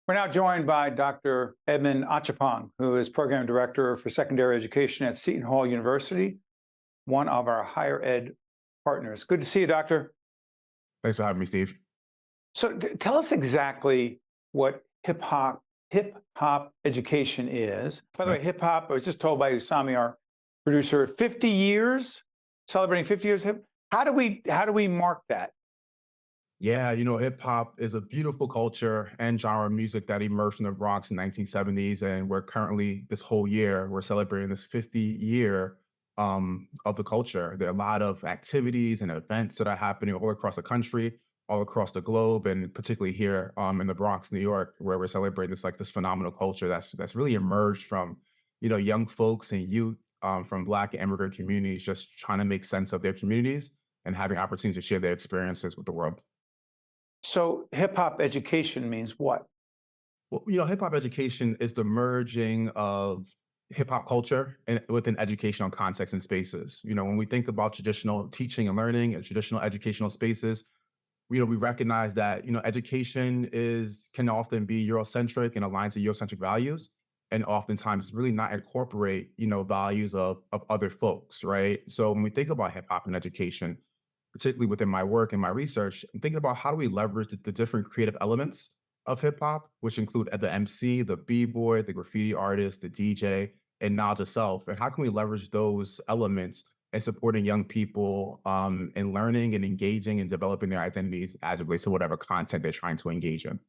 We're now joined by Dr. Edmund Adjapong, who is Program Director for Secondary Education at Seton Hall University, one of our higher ed partners. Good to see you, Doctor. Thanks for having me, Steve. So tell us exactly what hip hop education is. By the way, hip hop, I was just told by Usami, our producer, 50 years, celebrating 50 years of hip. How do we mark that? Yeah, hip hop is a beautiful culture and genre of music that emerged from the Bronx in 1970s. And we're currently, this whole year, we're celebrating this 50-year of the culture. There are a lot of activities and events that are happening all across the country, all across the globe, and particularly here in the Bronx, New York, where we're celebrating this phenomenal culture that's really emerged from, young folks and youth from Black and immigrant communities just trying to make sense of their communities and having opportunities to share their experiences with the world. So hip hop education means what? Well, hip hop education is the merging of hip hop culture and within educational contexts and spaces. When we think about traditional teaching and learning and traditional educational spaces, we recognize that, education can often be Eurocentric and aligned to Eurocentric values. And oftentimes really not incorporate, values of other folks, right? So when we think about hip hop and education, particularly within my work and my research, I'm thinking about how do we leverage the different creative elements of hip hop, which include the MC, the B-boy, the graffiti artist, the DJ, and knowledge itself. And how can we leverage those elements in supporting young people in learning and engaging and developing their identities as it relates to whatever content they're trying to engage in?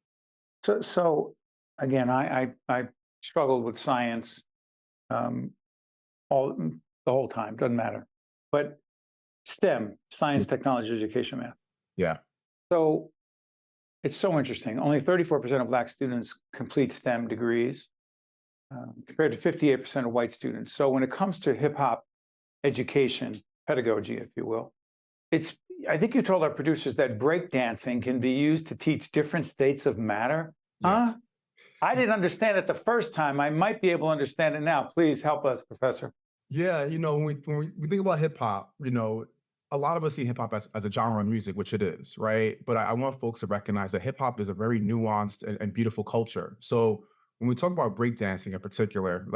So again, I struggled with science the whole time, doesn't matter. But STEM, science, technology, education, math. Yeah. So it's so interesting. Only 34% of Black students complete STEM degrees, compared to 58% of white students. So when it comes to hip hop education, pedagogy, if you will, I think you told our producers that breakdancing can be used to teach different states of matter. Yeah. Huh? I didn't understand it the first time. I might be able to understand it now. Please help us, Professor. Yeah, when we think about hip hop, a lot of us see hip hop as a genre of music, which it is, right? But I want folks to recognize that hip hop is a very nuanced and beautiful culture. So when we talk about breakdancing in particular,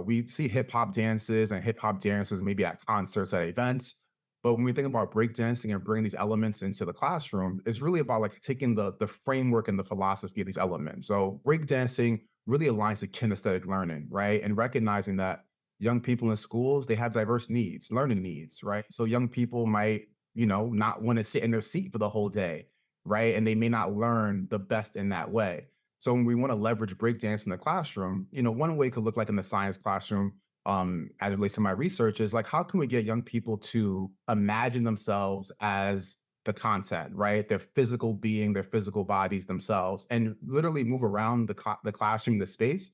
we see hip hop dances and hip hop dancers maybe at concerts, at events. But when we think about breakdancing and bringing these elements into the classroom, it's really about taking the framework and the philosophy of these elements. So breakdancing really aligns to kinesthetic learning, right? And recognizing that young people in schools, they have diverse needs, learning needs, right? So young people might, not want to sit in their seat for the whole day, right? And they may not learn the best in that way. So when we want to leverage breakdance in the classroom, one way it could look like in the science classroom, as it relates to my research, is how can we get young people to imagine themselves as the content, right? Their physical being, their physical bodies themselves, and literally move around the classroom, the space,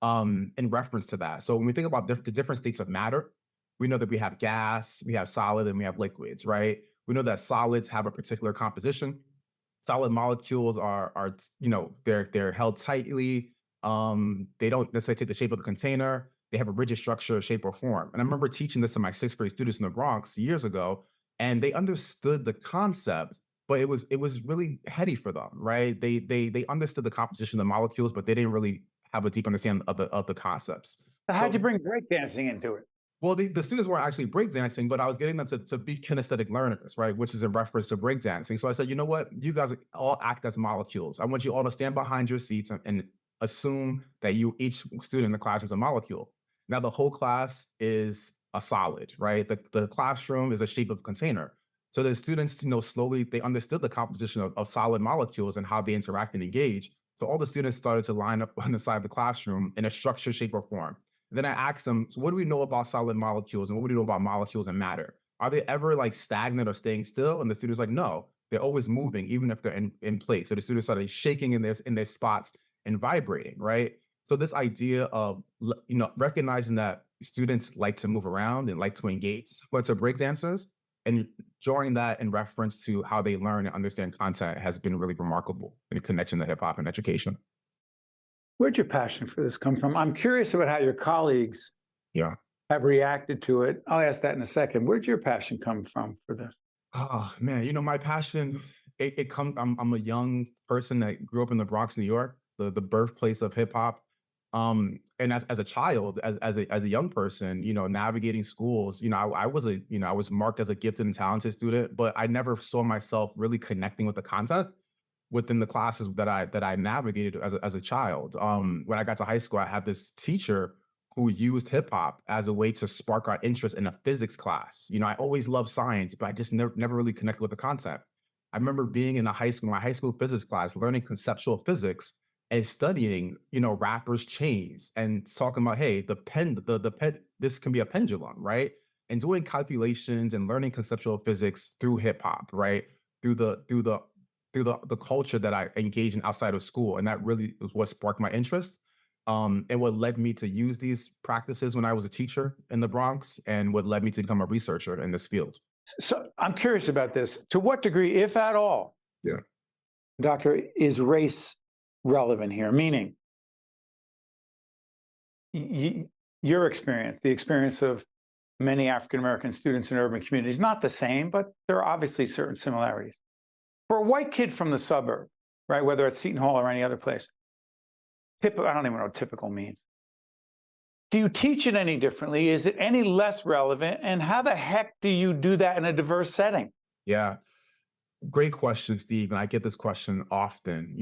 in reference to that. So when we think about the different states of matter, we know that we have gas, we have solid, and we have liquids, right? We know that solids have a particular composition. Solid molecules are they're held tightly. They don't necessarily take the shape of the container. They have a rigid structure, shape, or form. And I remember teaching this to my sixth grade students in the Bronx years ago, and they understood the concept, but it was really heady for them, right? They understood the composition of the molecules, but they didn't really have a deep understanding of the concepts. So how'd you bring breakdancing into it? Well, the students weren't actually breakdancing, but I was getting them to be kinesthetic learners, right? Which is in reference to breakdancing. So I said, you know what? You guys all act as molecules. I want you all to stand behind your seats and assume that each student in the classroom is a molecule. Now the whole class is a solid, right? The classroom is a shape of container. So the students, slowly they understood the composition of solid molecules and how they interact and engage. So all the students started to line up on the side of the classroom in a structured shape or form. Then I asked them, so what do we know about solid molecules and what do we know about molecules and matter? Are they ever stagnant or staying still? And the students no, they're always moving, even if they're in place. So the students started shaking in their spots and vibrating, right? So this idea of, recognizing that students like to move around and like to engage, but to breakdancers, and drawing that in reference to how they learn and understand content has been really remarkable in a connection to hip hop and education. Where'd your passion for this come from? I'm curious about how your colleagues have reacted to it. I'll ask that in a second. Where'd your passion come from for this? Oh man, my passion, it comes. I'm a young person that grew up in the Bronx, New York. the birthplace of hip hop. And as a child, as a young person, navigating schools, I was marked as a gifted and talented student, but I never saw myself really connecting with the content within the classes that I navigated as a child. When I got to high school, I had this teacher who used hip hop as a way to spark our interest in a physics class. I always loved science, but I just never really connected with the concept. I remember being in my high school physics class, learning conceptual physics and studying, rappers' chains and talking about, hey, this can be a pendulum, right? And doing calculations and learning conceptual physics through hip hop, right? Through the culture that I engage in outside of school. And that really was what sparked my interest. And what led me to use these practices when I was a teacher in the Bronx, and what led me to become a researcher in this field. So I'm curious about this. To what degree, if at all, Yeah. Doctor, is race relevant here? Meaning, your experience, the experience of many African-American students in urban communities, not the same, but there are obviously certain similarities. For a white kid from the suburb, right, whether it's Seton Hall or any other place, I don't even know what typical means. Do you teach it any differently? Is it any less relevant? And how the heck do you do that in a diverse setting? Yeah. Great question, Steve. And I get this question often.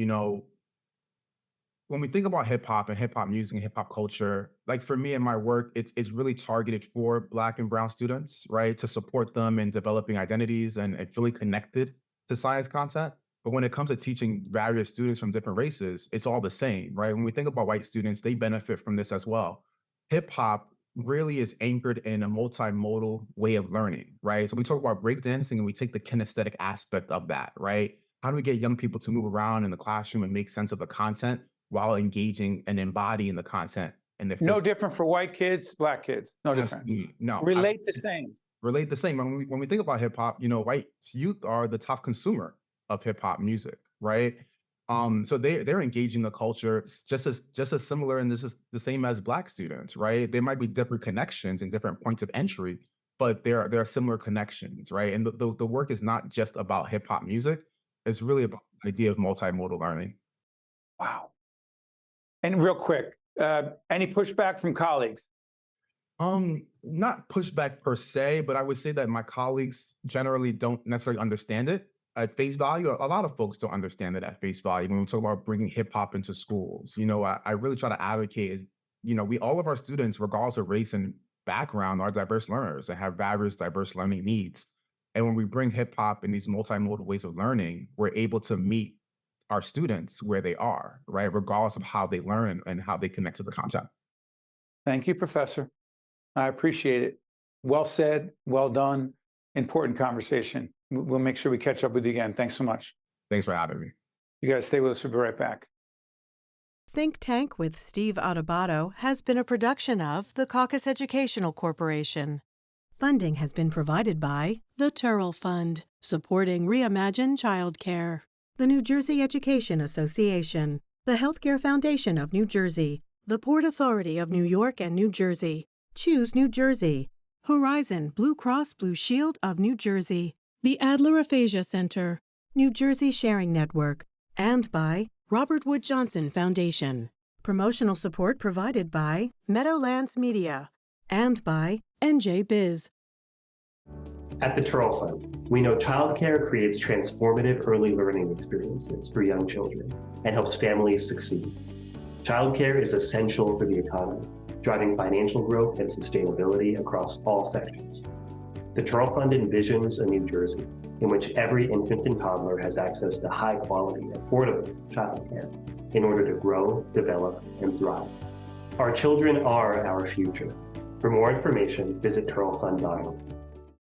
When we think about hip hop and hip hop music and hip hop culture, like for me in my work, it's really targeted for Black and Brown students, right? To support them in developing identities and feeling connected to science content. But when it comes to teaching various students from different races, it's all the same, right? When we think about white students, they benefit from this as well. Hip hop really is anchored in a multimodal way of learning, right? So we talk about breakdancing and we take the kinesthetic aspect of that, right? How do we get young people to move around in the classroom and make sense of the content while engaging and embodying the content? And no different for white kids, Black kids, no different. No. Relate the same. Relate the same. When we think about hip hop, white youth are the top consumer of hip hop music, right? So they're engaging the culture just as similar, and this is the same as Black students, right? There might be different connections and different points of entry, but there are similar connections, right? And the work is not just about hip hop music; it's really about the idea of multimodal learning. Wow. And real quick, any pushback from colleagues? Not pushback per se, but I would say that my colleagues generally don't necessarily understand it at face value. A lot of folks don't understand it at face value when we talk about bringing hip hop into schools. I really try to advocate is, all of our students, regardless of race and background, are diverse learners and have various diverse learning needs. And when we bring hip hop in these multimodal ways of learning, we're able to meet our students where they are, right? Regardless of how they learn and how they connect to the content. Thank you, Professor. I appreciate it. Well said, well done, important conversation. We'll make sure we catch up with you again. Thanks so much. Thanks for having me. You guys stay with us. We'll be right back. Think Tank with Steve Adubato has been a production of the Caucus Educational Corporation. Funding has been provided by the Turrell Fund, supporting Reimagine Childcare, the New Jersey Education Association, the Healthcare Foundation of New Jersey, the Port Authority of New York and New Jersey, Choose New Jersey, Horizon Blue Cross Blue Shield of New Jersey, the Adler Aphasia Center, New Jersey Sharing Network, and by Robert Wood Johnson Foundation. Promotional support provided by Meadowlands Media and by NJ Biz. At the Turrell Fund, we know childcare creates transformative early learning experiences for young children and helps families succeed. Childcare is essential for the economy, driving financial growth and sustainability across all sectors. The Turrell Fund envisions a New Jersey in which every infant and toddler has access to high-quality, affordable childcare in order to grow, develop, and thrive. Our children are our future. For more information, visit turrellfund.org.